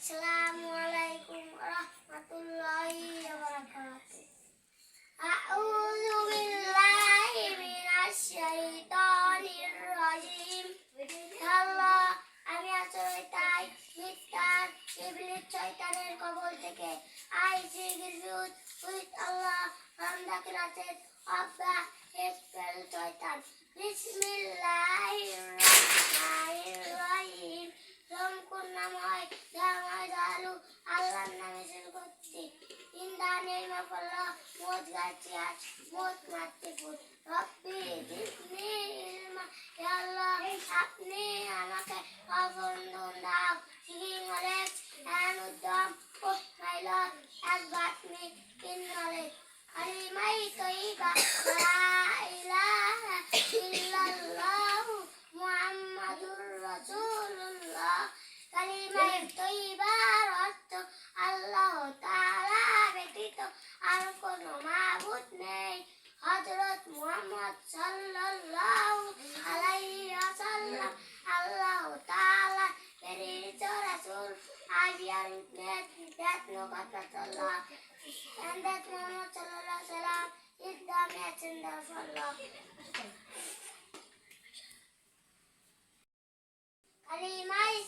Assalamualaikum warahmatullahi wabarakatuh. A'udzu billahi minasyaitonir rajim. Ya Allah, আমি আশ্রয়তাই মিথ্যার ইবলিস শয়তানের কবল থেকে I seek refuge with Allah from the creature of the evil shaitan. Bismillahirrahmanirrahim. Ramkunnamoy Dhamay Dalu Allah's name is করছি In the name of Allah, most gracious, most merciful. Rabbi জিদনি Ilma. Ya Allah, আপনি আমাকে অবন্ধন দাও, seeking knowledge and wisdom. Oh my Lord, advance me in knowledge. Kalimai thayyibah, la ilaha illallah, Muhammadur Rasulullah. কালিমায়ে তৈয়বার অর্থ আল্লাহ তাআলা ব্যতীত আর কোনো মাবুদ নেই। হযরত মুহাম্মদ সাল্লাল্লাহু আলাইহি ওয়াসাল্লাম আল্লাহ তাআলা প্রেরিত রাসূল। I bear witness that no God but Allah and that Muhammad sallallahu alaihi wasallam is the messenger of Allah. কালিমায়ে